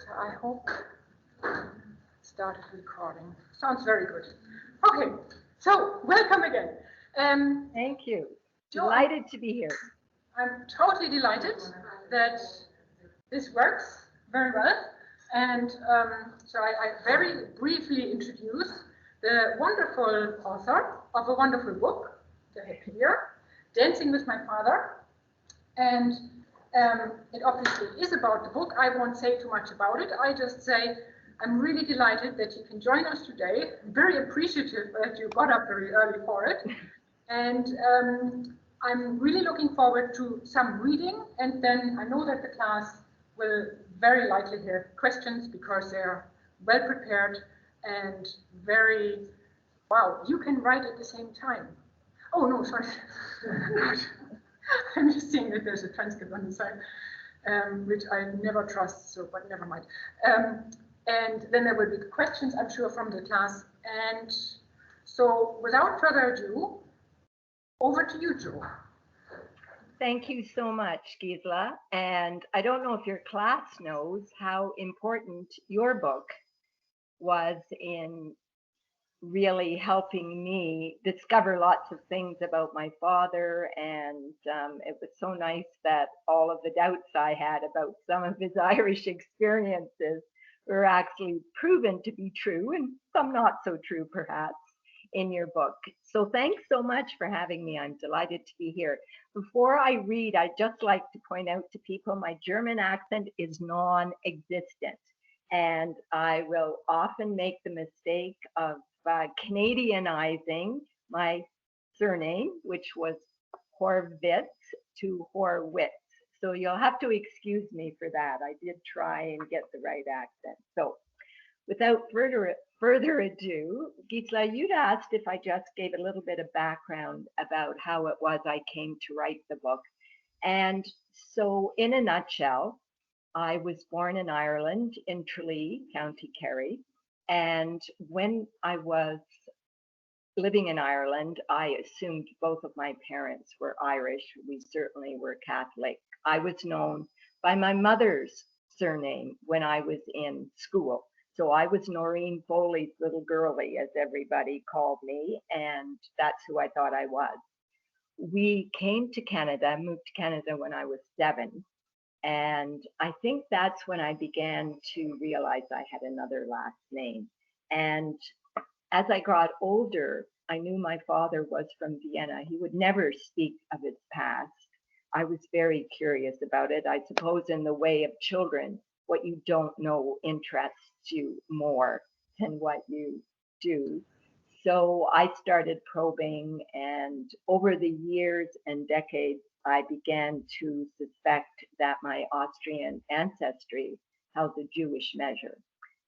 So I hope started recording. Sounds very good. Okay, so welcome again. Thank you. Joe, Delighted to be here. I'm totally delighted that this works very well. And so I very briefly introduce the wonderful author of a wonderful book, the Happy Year, Dancing with My Father. And it obviously is about the book. I won't say too much about it. I just say I'm really delighted that you can join us today. I'm very appreciative that you got up very early for it. And I'm really looking forward to some reading. And then I know that the class will very likely have questions because they're well prepared and very, wow, you can write at the same time. Oh, no, sorry. I'm just seeing that there's a transcript on the side, which I never trust, so but never mind. And then there will be questions, I'm sure, from the class. And so without further ado, over to you, Joe. Thank you so much, Gisela. And I don't know if your class knows how important your book was in really helping me discover lots of things about my father. And it was so nice that all of the doubts I had about some of his Irish experiences were actually proven to be true, and some not so true, perhaps, in your book. So thanks so much for having me. I'm delighted to be here. Before I read, I'd just like to point out to people my German accent is non-existent. And I will often make the mistake of Canadianizing my surname, which was Horvitz, to Horwitz. So you'll have to excuse me for that. I did try and get the right accent. So without further ado, Gisela, you'd asked if I just gave a little bit of background about how it was I came to write the book. And so in a nutshell, I was born in Ireland, in Tralee, County Kerry. And when I was living in Ireland, I assumed both of my parents were Irish. We certainly were Catholic. I was known by my mother's surname when I was in school. So I was Noreen Foley's little girlie, as everybody called me, and that's who I thought I was. We came to Canada, moved to Canada when I was 7. And I think that's when I began to realize I had another last name. And as I got older, I knew my father was from Vienna. He would never speak of his past. I was very curious about it. I suppose in the way of children, what you don't know interests you more than what you do. So I started probing, and over the years and decades, I began to suspect that my Austrian ancestry held a Jewish measure.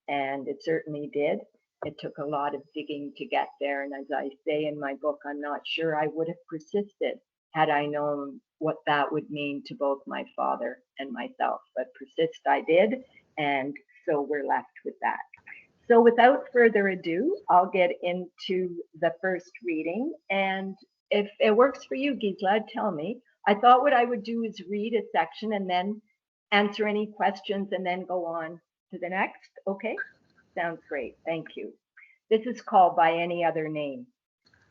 And it certainly did. It took a lot of digging to get there. And as I say in my book, I'm not sure I would have persisted had I known what that would mean to both my father and myself. But persist I did, and so we're left with that. So without further ado, I'll get into the first reading. And if it works for you, Gisela, tell me. I thought what I would do is read a section and then answer any questions and then go on to the next. Okay, sounds great. Thank you. This is called By Any Other Name.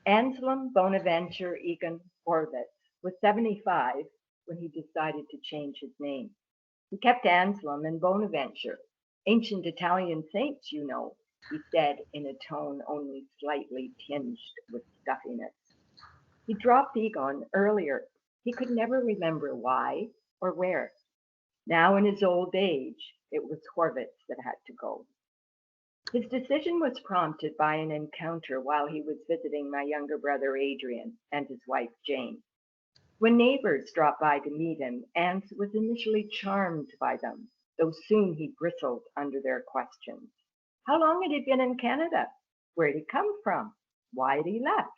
Anselm Bonaventure Egan Horvitz was 75 when he decided to change his name. He kept Anselm and Bonaventure, ancient Italian saints, you know, he said in a tone only slightly tinged with stuffiness. He dropped Egon earlier. He could never remember why or where. Now in his old age, it was Horvitz that had to go. His decision was prompted by an encounter while he was visiting my younger brother Adrian and his wife Jane. When neighbors dropped by to meet him, Ans was initially charmed by them, though soon he bristled under their questions. How long had he been in Canada? Where'd he come from? Why had he left?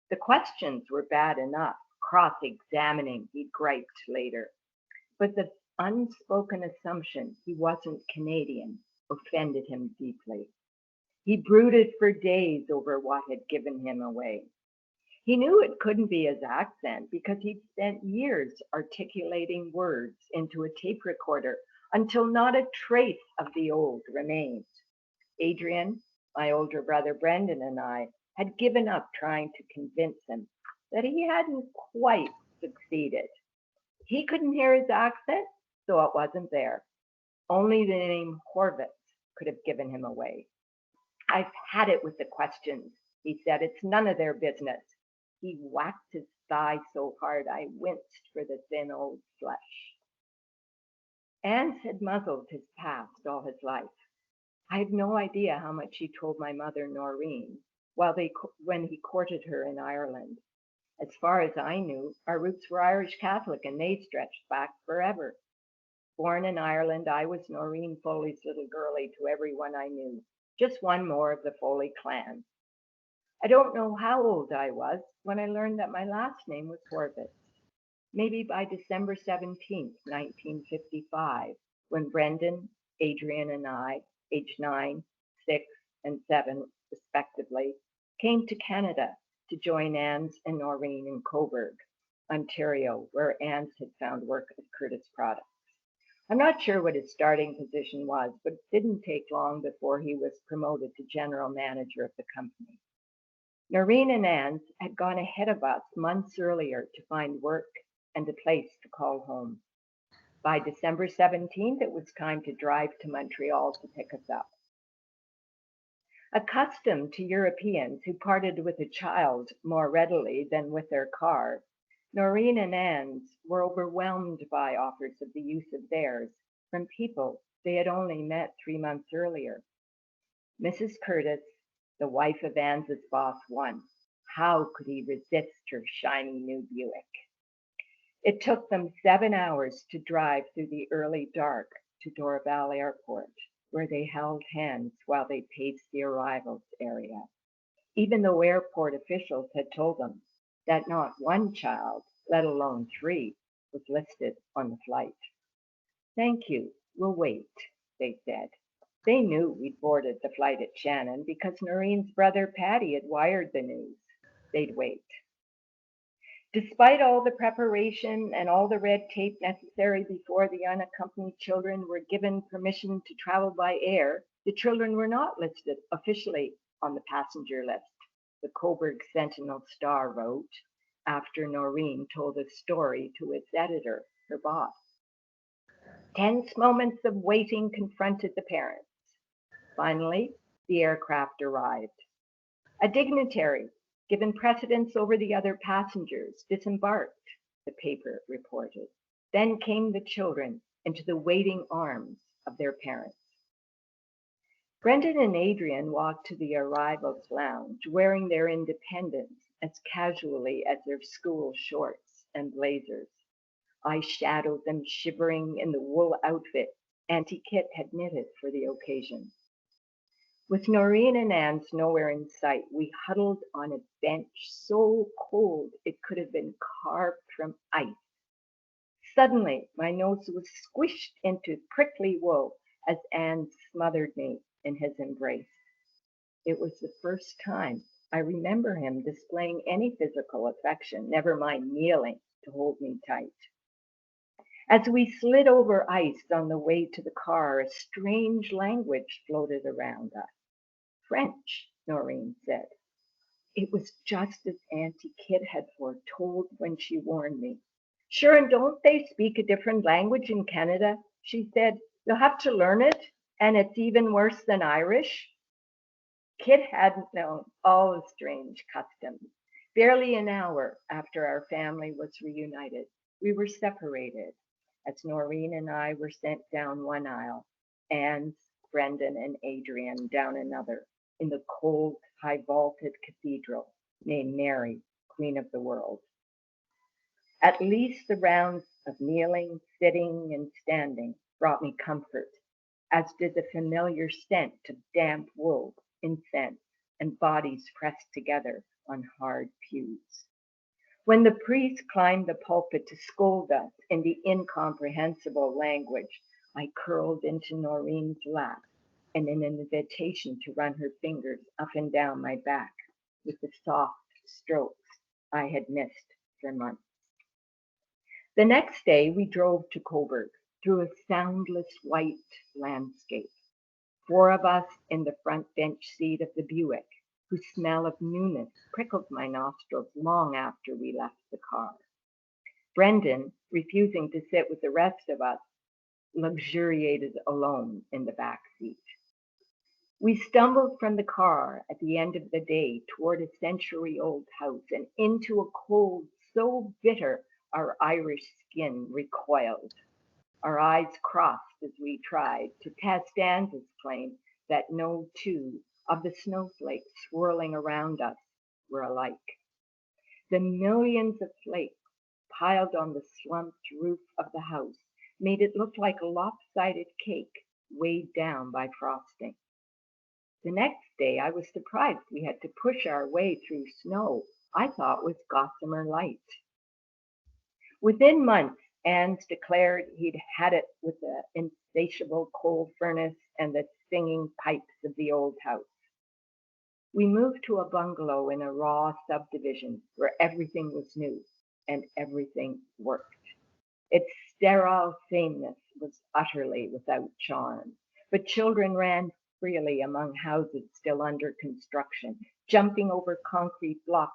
The questions were bad enough, cross-examining, he griped later. But the unspoken assumption he wasn't Canadian offended him deeply. He brooded for days over what had given him away. He knew it couldn't be his accent because he'd spent years articulating words into a tape recorder until not a trace of the old remained. Adrian, my older brother Brendan, and I had given up trying to convince him that he hadn't quite succeeded. He couldn't hear his accent, so it wasn't there. Only the name Horvitz could have given him away. I've had it with the questions, he said. It's none of their business. He whacked his thigh so hard I winced for the thin old flesh. Ans had muzzled his past all his life. I had no idea how much he told my mother, Noreen, when he courted her in Ireland. As far as I knew, our roots were Irish Catholic, and they stretched back forever. Born in Ireland, I was Noreen Foley's little girlie to everyone I knew, just one more of the Foley clan. I don't know how old I was when I learned that my last name was Horvitz. Maybe by December 17th, 1955, when Brendan, Adrian, and I, aged 9, 6, and 7, respectively, came to Canada to join Ans and Noreen in Cobourg, Ontario, where Ans had found work at Curtis Products. I'm not sure what his starting position was, but it didn't take long before he was promoted to general manager of the company. Noreen and Ans had gone ahead of us months earlier to find work and a place to call home. By December 17th, it was time to drive to Montreal to pick us up. Accustomed to Europeans who parted with a child more readily than with their car, Noreen and Ans were overwhelmed by offers of the use of theirs from people they had only met 3 months earlier. Mrs. Curtis, the wife of Ans's boss, won. How could he resist her shiny new Buick? It took them 7 hours to drive through the early dark to Dorval Airport, where they held hands while they paced the arrivals area, even though airport officials had told them that not one child, let alone 3, was listed on the flight. Thank you, we'll wait, they said. They knew we'd boarded the flight at Shannon because Noreen's brother Paddy had wired the news. They'd wait. Despite all the preparation and all the red tape necessary before the unaccompanied children were given permission to travel by air, the children were not listed officially on the passenger list, the Cobourg Sentinel-Star wrote, after Noreen told a story to its editor, her boss. Tense moments of waiting confronted the parents. Finally, the aircraft arrived. A dignitary, given precedence over the other passengers, disembarked, the paper reported. Then came the children into the waiting arms of their parents. Brendan and Adrian walked to the arrivals lounge, wearing their independence as casually as their school shorts and blazers. I shadowed them shivering in the wool outfit Auntie Kit had knitted for the occasion. With Noreen and Ans nowhere in sight, we huddled on a bench so cold it could have been carved from ice. Suddenly, my nose was squished into prickly wool as Ans smothered me in his embrace. It was the first time I remember him displaying any physical affection, never mind kneeling to hold me tight. As we slid over ice on the way to the car, a strange language floated around us. French, Noreen said. It was just as Auntie Kit had foretold when she warned me. Sure, and don't they speak a different language in Canada? She said. You'll have to learn it, and it's even worse than Irish. Kit hadn't known all the strange customs. Barely an hour after our family was reunited, we were separated, as Noreen and I were sent down one aisle, and Brendan and Adrian down another, in the cold, high-vaulted cathedral named Mary, Queen of the World. At least the rounds of kneeling, sitting, and standing brought me comfort, as did the familiar scent of damp wool, incense, and bodies pressed together on hard pews. When the priest climbed the pulpit to scold us in the incomprehensible language, I curled into Noreen's lap and in an invitation to run her fingers up and down my back with the soft strokes I had missed for months. The next day we drove to Cobourg through a soundless white landscape. Four of us in the front bench seat of the Buick, whose smell of newness prickled my nostrils long after we left the car. Brendan, refusing to sit with the rest of us, luxuriated alone in the back seat. We stumbled from the car at the end of the day toward a century-old house and into a cold so bitter our Irish skin recoiled. Our eyes crossed as we tried to test Anne's claim that no two of the snowflakes swirling around us were alike. The millions of flakes piled on the slumped roof of the house made it look like a lopsided cake weighed down by frosting. The next day I was surprised we had to push our way through snow I thought was gossamer light. Within months, Anne's declared he'd had it with the insatiable coal furnace and the singing pipes of the old house. We moved to a bungalow in a raw subdivision where everything was new and everything worked. Its sterile sameness was utterly without charm, but children ran freely among houses still under construction, jumping over concrete blocks,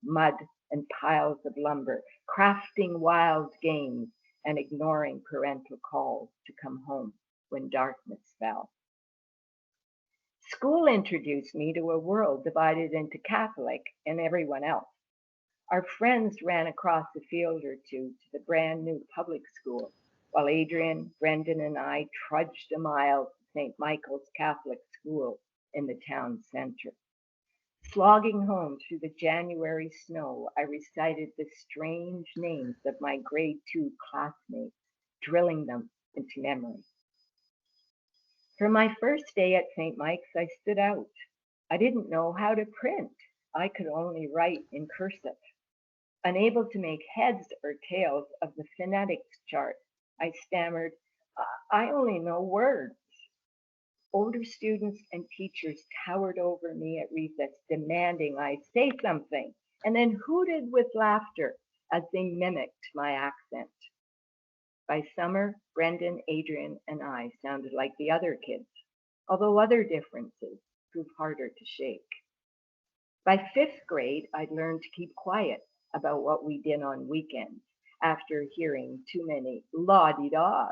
mud, and piles of lumber, crafting wild games and ignoring parental calls to come home when darkness fell. School introduced me to a world divided into Catholic and everyone else. Our friends ran across a field or two to the brand new public school, while Adrian, Brendan, and I trudged a mile to St. Michael's Catholic School in the town center. Slogging home through the January snow, I recited the strange names of my grade 2 classmates, drilling them into memory. For my first day at St. Mike's, I stood out. I didn't know how to print. I could only write in cursive. Unable to make heads or tails of the phonetics chart, I stammered, I only know words. Older students and teachers towered over me at recess, demanding I say something, and then hooted with laughter as they mimicked my accent. By summer, Brendan, Adrian, and I sounded like the other kids, although other differences proved harder to shake. By 5th grade, I'd learned to keep quiet about what we did on weekends after hearing too many la-di-das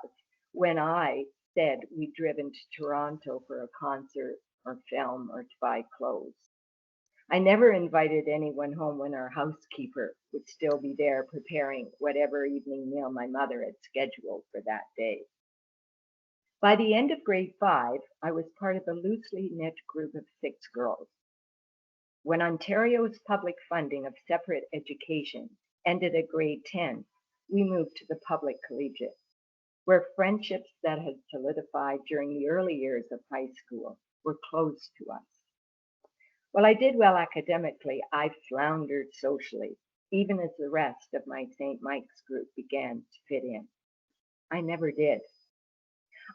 when I said we'd driven to Toronto for a concert or film or to buy clothes. I never invited anyone home when our housekeeper would still be there preparing whatever evening meal my mother had scheduled for that day. By the end of grade 5, I was part of a loosely knit group of 6 girls. When Ontario's public funding of separate education ended at grade 10, we moved to the public collegiate, where friendships that had solidified during the early years of high school were close to us. While I did well academically, I floundered socially, even as the rest of my St. Mike's group began to fit in. I never did.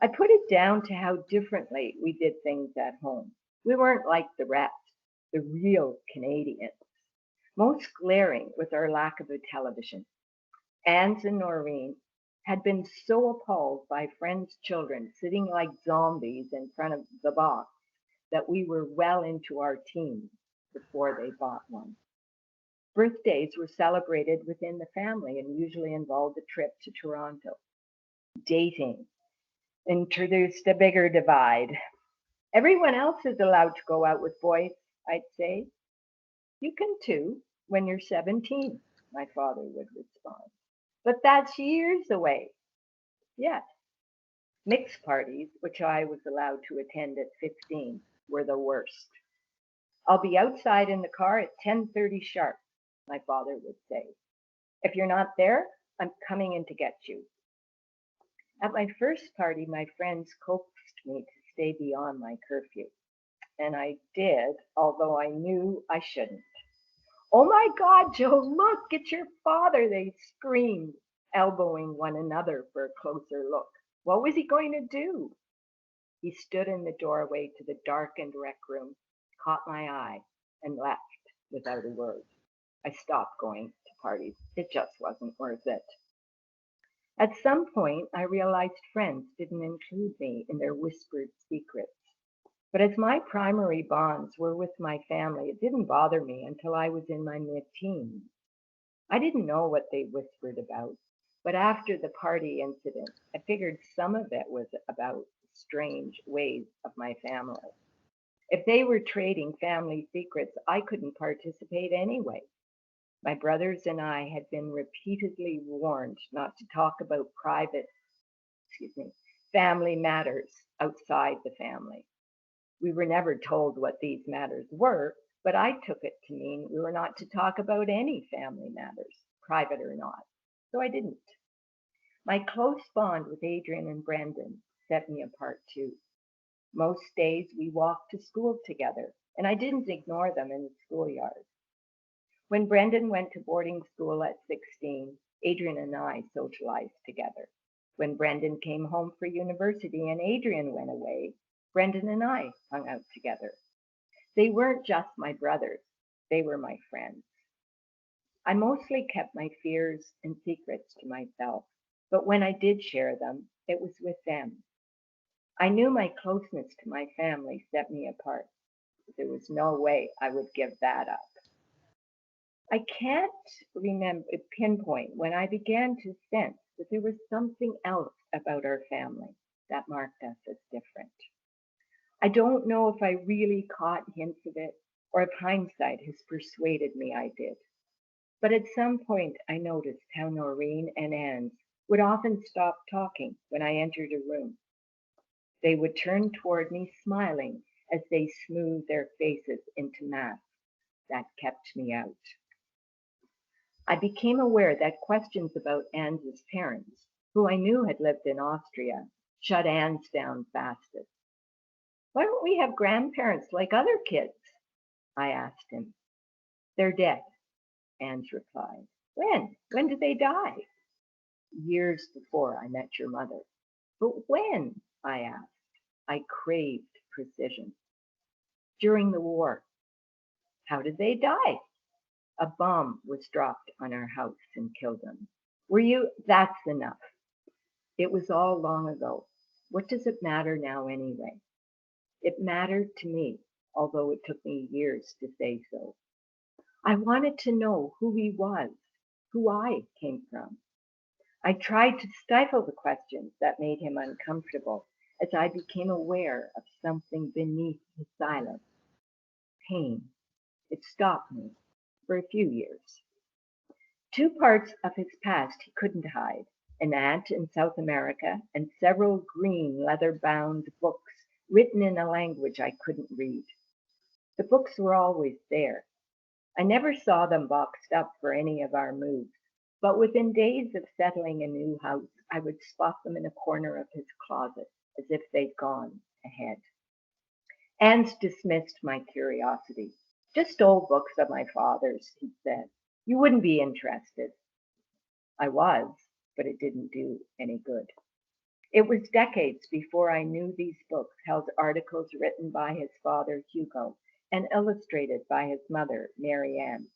I put it down to how differently we did things at home. We weren't like the rest, the real Canadians, most glaring with our lack of a television. Anne's and Noreen had been so appalled by friends' children sitting like zombies in front of the box that we were well into our teens before they bought one. Birthdays were celebrated within the family and usually involved a trip to Toronto. Dating introduced a bigger divide. Everyone else is allowed to go out with boys, I'd say. You can too, when you're 17, my father would respond. But that's years away. Yes. Mixed parties, which I was allowed to attend at 15, were the worst. I'll be outside in the car at 10:30 sharp, my father would say. If you're not there, I'm coming in to get you. At my first party, my friends coaxed me to stay beyond my curfew. And I did, although I knew I shouldn't. Oh my God, Joe, look, it's your father, they screamed, elbowing one another for a closer look. What was he going to do? He stood in the doorway to the darkened rec room, caught my eye, and left without a word. I stopped going to parties. It just wasn't worth it. At some point, I realized friends didn't include me in their whispered secrets. But as my primary bonds were with my family, it didn't bother me until I was in my mid-teens. I didn't know what they whispered about, but after the party incident, I figured some of it was about strange ways of my family. If they were trading family secrets, I couldn't participate anyway. My brothers and I had been repeatedly warned not to talk about private, family matters outside the family. We were never told what these matters were, but I took it to mean we were not to talk about any family matters, private or not. So I didn't. My close bond with Adrian and Brendan set me apart too. Most days we walked to school together, and I didn't ignore them in the schoolyard. When Brendan went to boarding school at 16, Adrian and I socialized together. When Brendan came home for university and Adrian went away, Brendan and I hung out together. They weren't just my brothers, they were my friends. I mostly kept my fears and secrets to myself, but when I did share them, it was with them. I knew my closeness to my family set me apart. There was no way I would give that up. I can't pinpoint when I began to sense that there was something else about our family that marked us as different. I don't know if I really caught hints of it or if hindsight has persuaded me I did. But at some point I noticed how Noreen and Anne would often stop talking when I entered a room. They would turn toward me smiling as they smoothed their faces into masks that kept me out. I became aware that questions about Anne's parents, who I knew had lived in Austria, shut Anne's down fastest. Why don't we have grandparents like other kids? I asked him. They're dead, Anne's replied. When? When did they die? Years before I met your mother. But when? I asked. I craved precision. During the war. How did they die? A bomb was dropped on our house and killed them. Were you? That's enough. It was all long ago. What does it matter now anyway? It mattered to me, although it took me years to say so. I wanted to know who he was, who I came from. I tried to stifle the questions that made him uncomfortable as I became aware of something beneath his silence. Pain. It stopped me for a few years. Two parts of his past he couldn't hide, an aunt in South America and several green leather-bound books written in a language I couldn't read. The books were always there. I never saw them boxed up for any of our moves, but within days of settling a new house, I would spot them in a corner of his closet as if they'd gone ahead. Anne's dismissed my curiosity. Just old books of my father's, he said. You wouldn't be interested. I was, but it didn't do any good. It was decades before I knew these books held articles written by his father, Hugo, and illustrated by his mother, Mary Ann.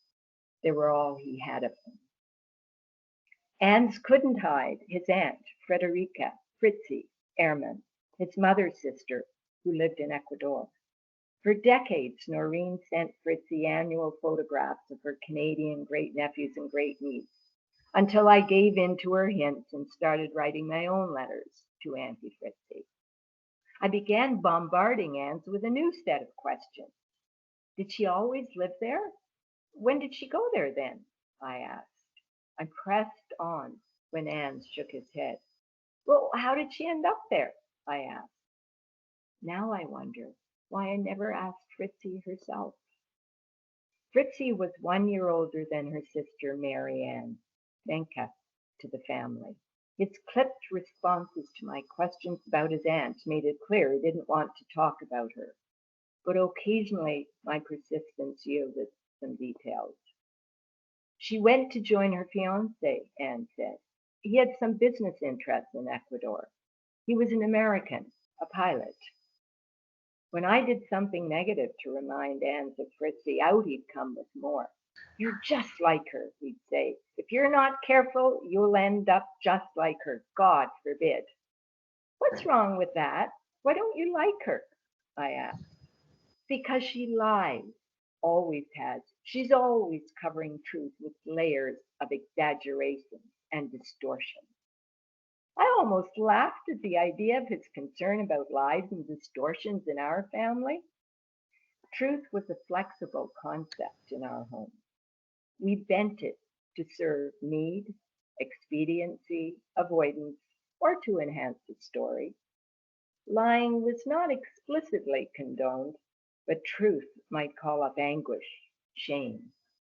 They were all he had of them. Anne's couldn't hide his aunt, Frederica, Fritzi, Ehrman, his mother's sister, who lived in Ecuador. For decades, Noreen sent Fritzi annual photographs of her Canadian great-nephews and great-niece, until I gave in to her hints and started writing my own letters to Auntie Fritzi. I began bombarding Anne's with a new set of questions. Did she always live there? When did she go there then? I asked. I pressed on when Anne shook his head. Well, how did she end up there? I asked. Now I wonder why I never asked Fritzi herself. Fritzi was 1 year older than her sister Mary Ann, Menka, to the family. His clipped responses to my questions about his aunt made it clear he didn't want to talk about her. But occasionally my persistence yielded some details. She went to join her fiancé, Anne said. He had some business interests in Ecuador. He was an American, a pilot. When I did something negative to remind Anne of Fritzi, out he'd come with more. You're just like her, he'd say. If you're not careful, you'll end up just like her. God forbid. What's wrong with that? Why don't you like her? I asked. Because she lies. Always has. She's always covering truth with layers of exaggeration and distortion. I almost laughed at the idea of his concern about lies and distortions in our family. Truth was a flexible concept in our home. We bent it to serve need, expediency, avoidance, or to enhance the story. Lying was not explicitly condoned, but truth might call up anguish, shame,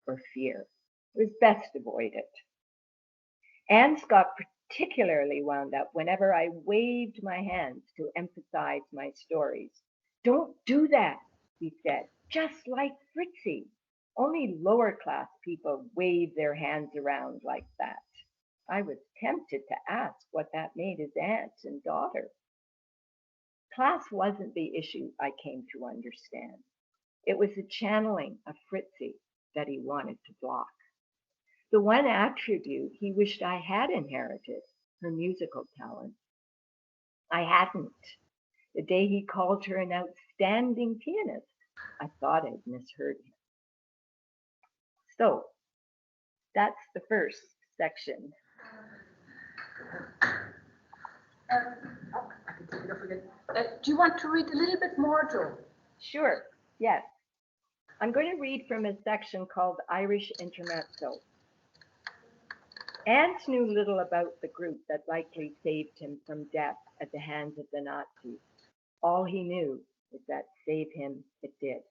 or fear. It was best avoided. Anne got particularly wound up whenever I waved my hands to emphasize my stories. Don't do that, he said, just like Fritzy. Only lower class people wave their hands around like that. I was tempted to ask what that made his aunt and daughter. Class wasn't the issue I came to understand. It was the channeling of Fritzy that he wanted to block. The one attribute he wished I had inherited, her musical talent. I hadn't. The day he called her an outstanding pianist, I thought I'd misheard him. So, that's the first section. I can take it off again. Do you want to read a little bit more, Joe? Sure, yes. I'm going to read from a section called Irish Intermezzo. Ant knew little about the group that likely saved him from death at the hands of the Nazis. All he knew is that save him it did.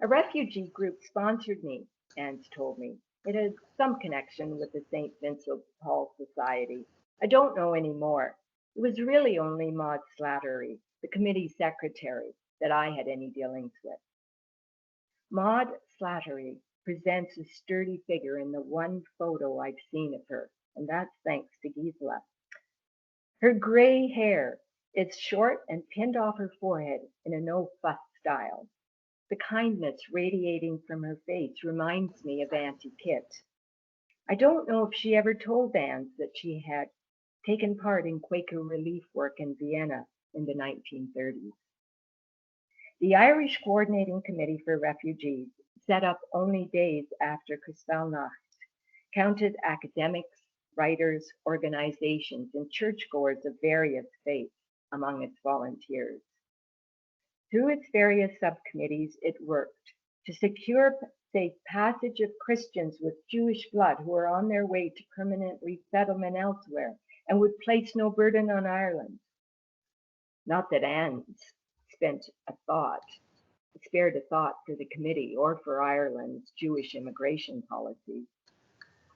A refugee group sponsored me, Ant told me. It had some connection with the St. Vincent Paul Society. I don't know any more. It was really only Maud Slattery, the committee secretary, that I had any dealings with. Maud Slattery presents a sturdy figure in the one photo I've seen of her, and that's thanks to Gisela. Her gray hair is short and pinned off her forehead in a no-fuss style. The kindness radiating from her face reminds me of Auntie Kit. I don't know if she ever told Anne that she had taken part in Quaker relief work in Vienna in the 1930s. The Irish Coordinating Committee for Refugees, set up only days after Kristallnacht, counted academics, writers, organizations, and churchgoers of various faiths among its volunteers. Through its various subcommittees, it worked to secure safe passage of Christians with Jewish blood who are on their way to permanent resettlement elsewhere and would place no burden on Ireland. Not that Anne spared a thought for the committee or for Ireland's Jewish immigration policy.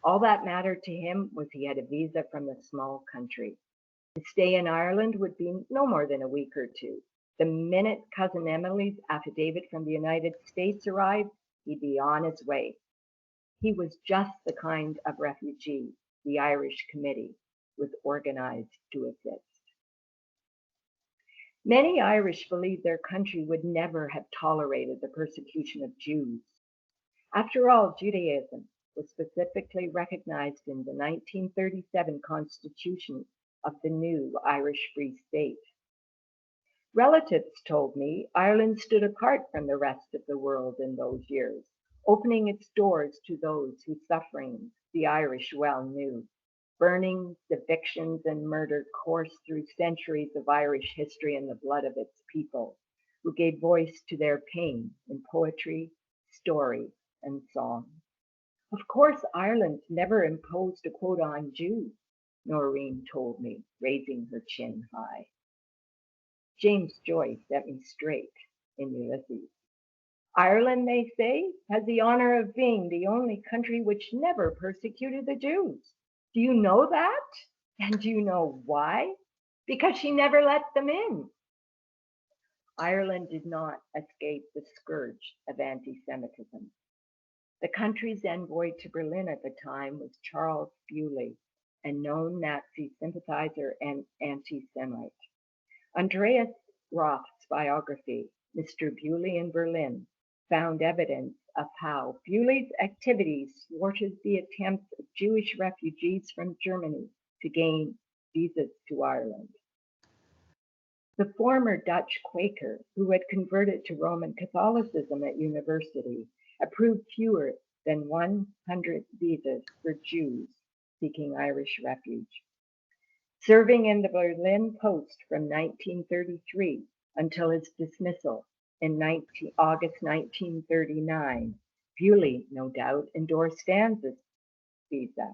All that mattered to him was he had a visa from a small country. His stay in Ireland would be no more than a week or two. The minute Cousin Emily's affidavit from the United States arrived, he'd be on his way. He was just the kind of refugee the Irish Committee was organized to assist. Many Irish believed their country would never have tolerated the persecution of Jews. After all, Judaism was specifically recognized in the 1937 Constitution of the new Irish Free State. Relatives told me Ireland stood apart from the rest of the world in those years, opening its doors to those whose sufferings the Irish well knew. Burnings, evictions, and murder coursed through centuries of Irish history in the blood of its people, who gave voice to their pain in poetry, story, and song. Of course, Ireland never imposed a quota on Jews, Noreen told me, raising her chin high. James Joyce set me straight in Ulysses. Ireland, they say, has the honor of being the only country which never persecuted the Jews. Do you know that? And do you know why? Because she never let them in. Ireland did not escape the scourge of anti-Semitism. The country's envoy to Berlin at the time was Charles Bewley, a known Nazi sympathizer and anti-Semite. Andreas Roth's biography, Mr. Bewley in Berlin, found evidence of how Bewley's activities thwarted the attempts of Jewish refugees from Germany to gain visas to Ireland. The former Dutch Quaker, who had converted to Roman Catholicism at university, approved fewer than 100 visas for Jews seeking Irish refuge. Serving in the Berlin Post from 1933 until his dismissal in August 1939, Bewley, no doubt, endorsed Danzig's visa.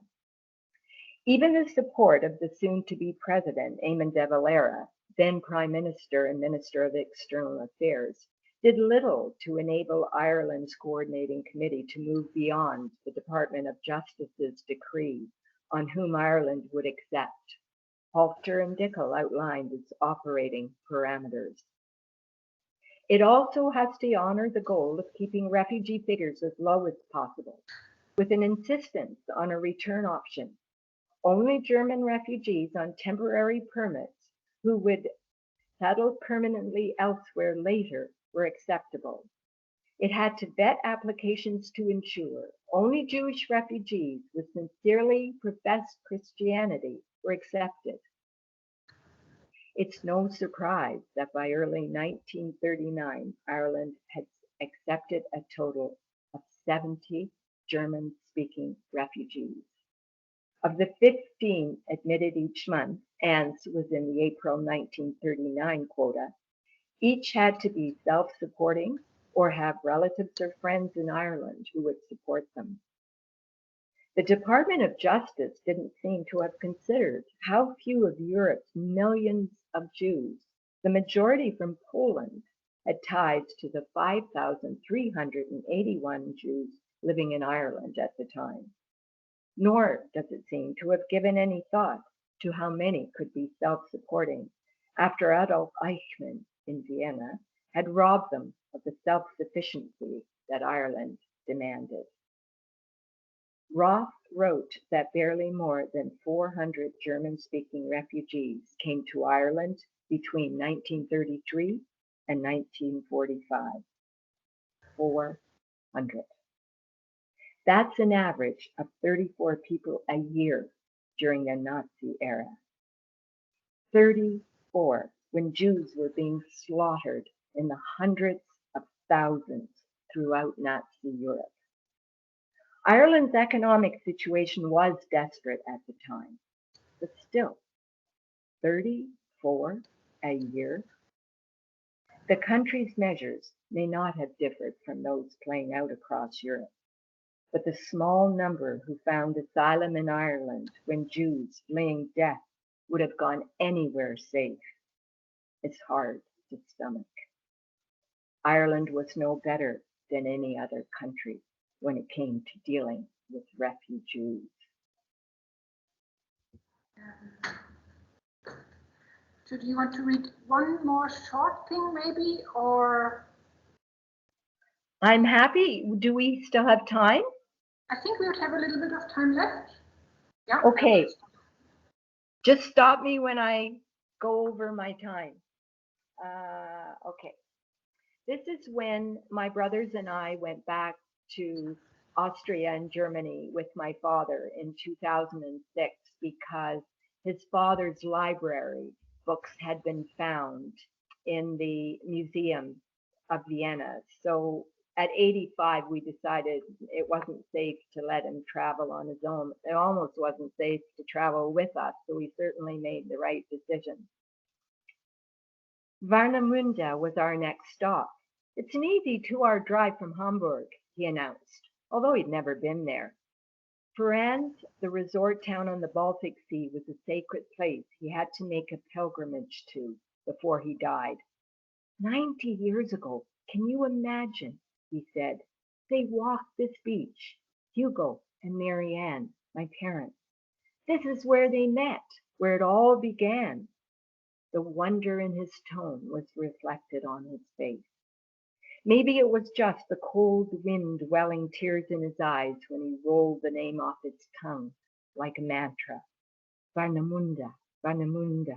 Even the support of the soon-to-be president, Eamon de Valera, then Prime Minister and Minister of External Affairs, did little to enable Ireland's coordinating committee to move beyond the Department of Justice's decree on whom Ireland would accept. Halter and Dickel outlined its operating parameters. It also has to honor the goal of keeping refugee figures as low as possible, with an insistence on a return option. Only German refugees on temporary permits who would settle permanently elsewhere later were acceptable. It had to vet applications to ensure only Jewish refugees with sincerely professed Christianity were accepted. It's no surprise that by early 1939, Ireland had accepted a total of 70 German-speaking refugees. Of the 15 admitted each month, Anne's was in the April 1939 quota, each had to be self-supporting or have relatives or friends in Ireland who would support them. The Department of Justice didn't seem to have considered how few of Europe's millions of Jews, the majority from Poland, had ties to the 5,381 Jews living in Ireland at the time. Nor does it seem to have given any thought to how many could be self-supporting after Adolf Eichmann in Vienna had robbed them of the self-sufficiency that Ireland demanded. Roth wrote that barely more than 400 German-speaking refugees came to Ireland between 1933 and 1945. 400. That's an average of 34 people a year during the Nazi era. 34, when Jews were being slaughtered in the hundreds of thousands throughout Nazi Europe. Ireland's economic situation was desperate at the time, but still, 34 a year. The country's measures may not have differed from those playing out across Europe, but the small number who found asylum in Ireland when Jews fleeing death would have gone anywhere safe. It's hard to stomach. Ireland was no better than any other country when it came to dealing with refugees. So do you want to read one more short thing maybe, or? I'm happy. Do we still have time? I think we would have a little bit of time left. Yeah. Okay. Just stop me when I go over my time. Okay. This is when my brothers and I went back to Austria and Germany with my father in 2006 because his father's library books had been found in the Museum of Vienna. So at 85, we decided it wasn't safe to let him travel on his own. It almost wasn't safe to travel with us, so we certainly made the right decision. Warnemünde was our next stop. It's an easy 2-hour drive from Hamburg, he announced, although he'd never been there. For Anne, the resort town on the Baltic Sea was a sacred place he had to make a pilgrimage to before he died. 90 years ago, can you imagine, he said, they walked this beach, Hugo and Marianne, my parents. This is where they met, where it all began. The wonder in his tone was reflected on his face. Maybe it was just the cold wind welling tears in his eyes when he rolled the name off his tongue like a mantra. Warnemünde, Warnemünde.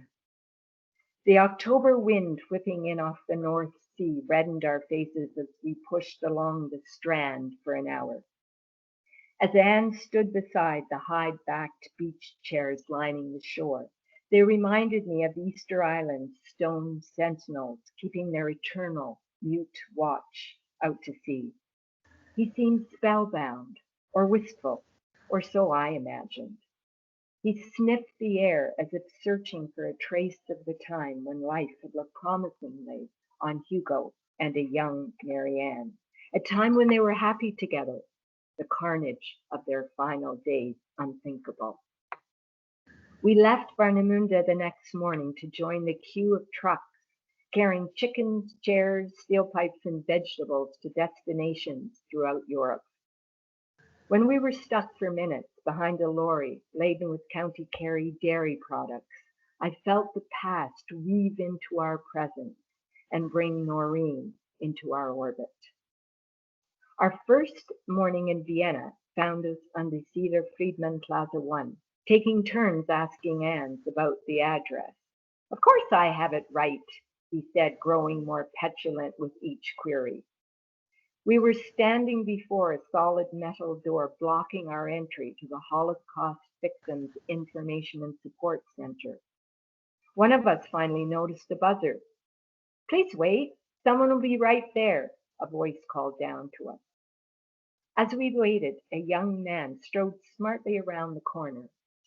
The October wind whipping in off the North sea reddened our faces as we pushed along the strand for an hour. As Anne stood beside the high-backed beach chairs lining the shore, they reminded me of Easter Island's stone sentinels keeping their eternal, mute watch out to sea. He seemed spellbound, or wistful, or so I imagined. He sniffed the air as if searching for a trace of the time when life had looked promisingly on Hugo and a young Marianne, a time when they were happy together, the carnage of their final days unthinkable. We left Warnemünde the next morning to join the queue of trucks carrying chickens, chairs, steel pipes, and vegetables to destinations throughout Europe. When we were stuck for minutes behind a lorry laden with County Kerry dairy products, I felt the past weave into our present and bring Noreen into our orbit. Our first morning in Vienna found us on the Cedar Friedman Plaza 1, taking turns asking Anne about the address. Of course I have it right, he said, growing more petulant with each query. We were standing before a solid metal door blocking our entry to the Holocaust Victims Information and Support Center. One of us finally noticed a buzzer. Please wait, someone will be right there, a voice called down to us. As we waited, a young man strode smartly around the corner,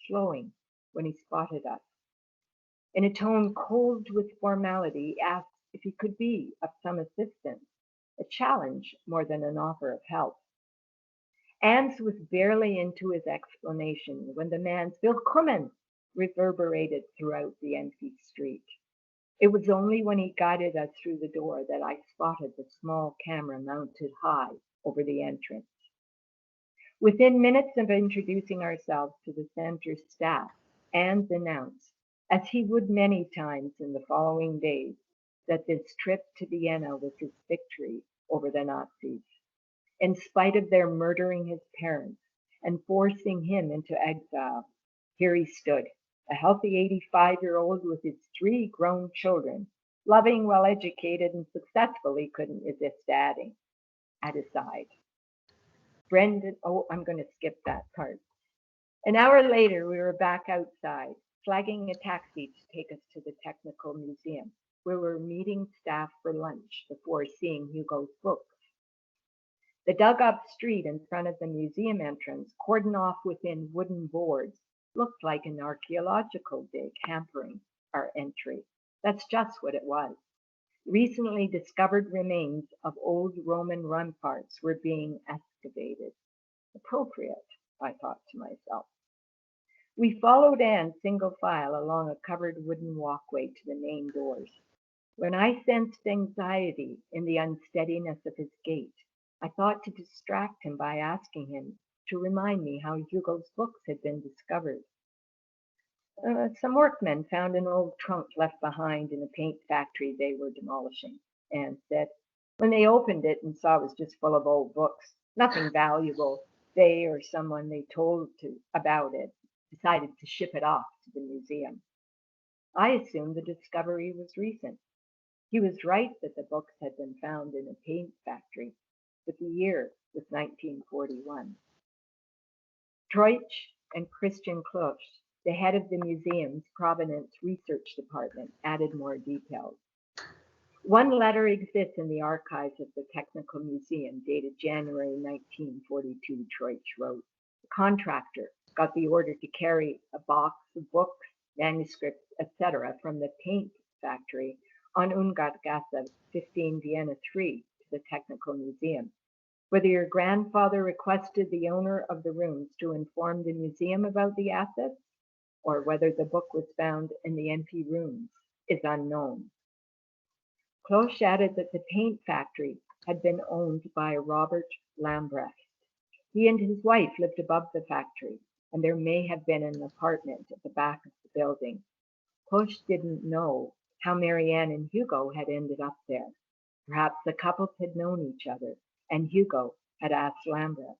slowing when he spotted us. In a tone cold with formality, he asked if he could be of some assistance, a challenge more than an offer of help. Ans was barely into his explanation when the man's "Willkommen" reverberated throughout the empty street. It was only when he guided us through the door that I spotted the small camera mounted high over the entrance. Within minutes of introducing ourselves to the center staff, Ans announced, as he would many times in the following days, that this trip to Vienna was his victory over the Nazis. In spite of their murdering his parents and forcing him into exile, here he stood, a healthy 85-year-old with his 3 grown children, loving, well-educated, and successfully couldn't resist adding, at his side. Brendan, I'm going to skip that part. An hour later, we were back outside, flagging a taxi to take us to the Technical Museum, where we were meeting staff for lunch before seeing Hugo's books. The dug-up street in front of the museum entrance, cordoned off within wooden boards, looked like an archaeological dig hampering our entry. That's just what it was. Recently discovered remains of old Roman ramparts were being excavated. Appropriate, I thought to myself. We followed Anne single file along a covered wooden walkway to the main doors. When I sensed anxiety in the unsteadiness of his gait, I thought to distract him by asking him to remind me how Hugo's books had been discovered. Some workmen found an old trunk left behind in a paint factory they were demolishing, Anne said. When they opened it and saw it was just full of old books, nothing valuable, they or someone they told to about it decided to ship it off to the museum. I assumed the discovery was recent. He was right that the books had been found in a paint factory, but the year was 1941. Troich and Christian Klosch, the head of the museum's Provenance Research Department, added more details. One letter exists in the archives of the Technical Museum, dated January 1942, Troich wrote. The contractor got the order to carry a box of books, manuscripts, etc. from the paint factory on Ungartgasse 15 Vienna 3 to the Technical Museum. Whether your grandfather requested the owner of the rooms to inform the museum about the assets, or whether the book was found in the empty rooms, is unknown. Klosch added that the paint factory had been owned by Robert Lambrecht. He and his wife lived above the factory, and there may have been an apartment at the back of the building. Klosch didn't know how Marianne and Hugo had ended up there. Perhaps the couples had known each other, and Hugo had asked Lambrecht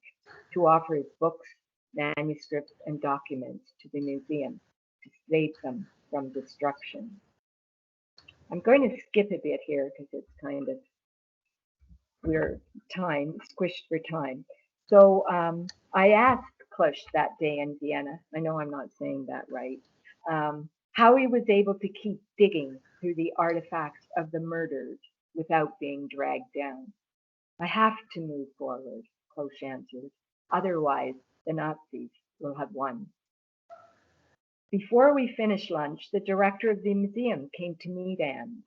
to offer his books, manuscripts, and documents to the museum to save them from destruction. I'm going to skip a bit here because it's kind of, we're squished for time. So I asked Klush that day in Vienna, I know I'm not saying that right, how he was able to keep digging through the artifacts of the murdered without being dragged down. I have to move forward, Klush answered. Otherwise, the Nazis will have won. Before we finished lunch, the director of the museum came to meet Anne.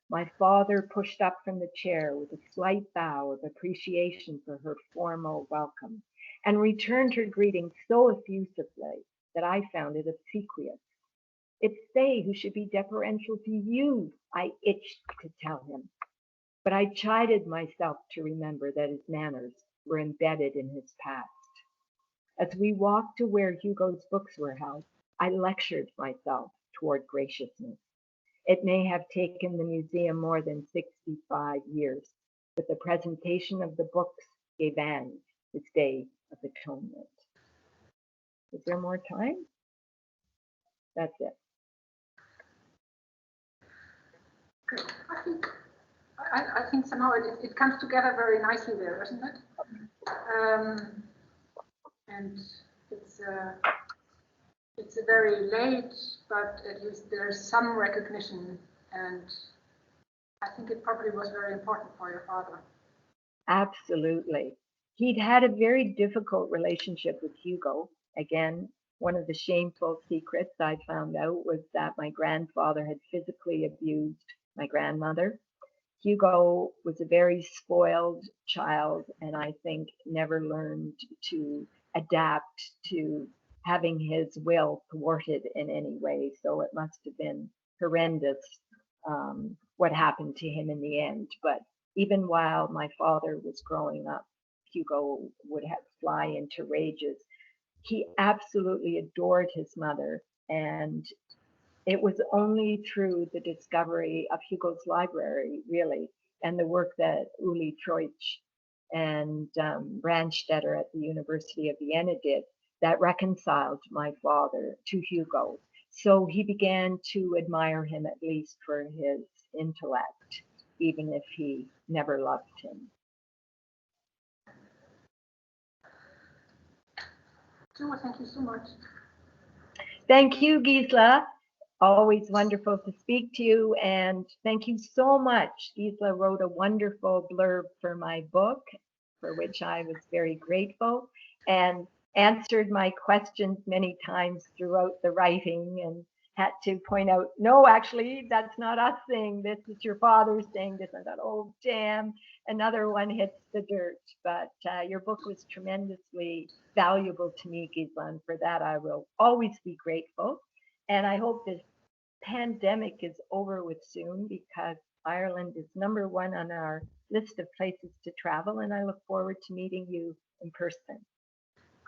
My father pushed up from the chair with a slight bow of appreciation for her formal welcome and returned her greeting so effusively that I found it obsequious. It's they who should be deferential to you, I itched to tell him. But I chided myself to remember that his manners were embedded in his past. As we walked to where Hugo's books were held, I lectured myself toward graciousness. It may have taken the museum more than 65 years, but the presentation of the books gave Anne his Day of Atonement. Is there more time? That's it. I think somehow it comes together very nicely there, doesn't it? And it's a very late, but at least there's some recognition, and I think it probably was very important for your father. Absolutely. He'd had a very difficult relationship with Hugo. Again, one of the shameful secrets I found out was that my grandfather had physically abused my grandmother. Hugo was a very spoiled child, and I think never learned to adapt to having his will thwarted in any way. So it must have been horrendous what happened to him in the end. But even while my father was growing up, Hugo would have fly into rages. He absolutely adored his mother, and it was only through the discovery of Hugo's library, really, and the work that Uli Troitsch and Brandstetter at the University of Vienna did that reconciled my father to Hugo. So he began to admire him, at least for his intellect, even if he never loved him. So thank you so much. Thank you, Gisela. Always wonderful to speak to you, and thank you so much. Gisela wrote a wonderful blurb for my book, for which I was very grateful, and answered my questions many times throughout the writing, and had to point out, no, actually, that's not us saying this, it's your father saying this. I thought, oh, damn, another one hits the dirt. But your book was tremendously valuable to me, Gisela, and for that I will always be grateful. And I hope this pandemic is over with soon, because Ireland is #1 on our list of places to travel, and I look forward to meeting you in person.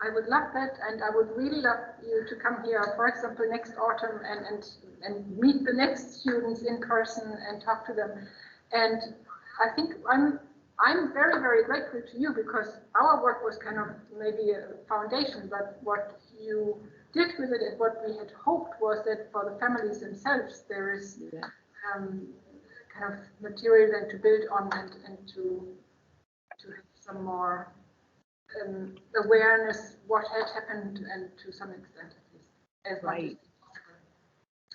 I would love that, and I would really love you to come here, for example, next autumn and meet the next students in person and talk to them. And I think I'm very, very grateful to you, because our work was kind of maybe a foundation, but what you did with it and what we had hoped was that for the families themselves there is kind of material then to build on and to have some more awareness what had happened, and to some extent at least as much as possible.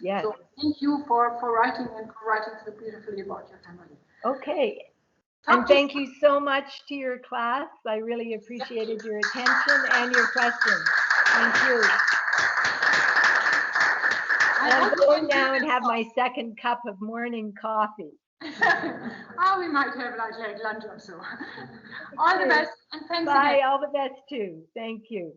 Yes. So thank you for writing and for writing so beautifully about your family. Okay. And thank you so much to your class. I really appreciated your attention and your questions. Thank you. I'm going now and have my second cup of morning coffee. Oh, we might have like late lunch or so. All the best, and thanks Bye, again. all the best too. Thank you.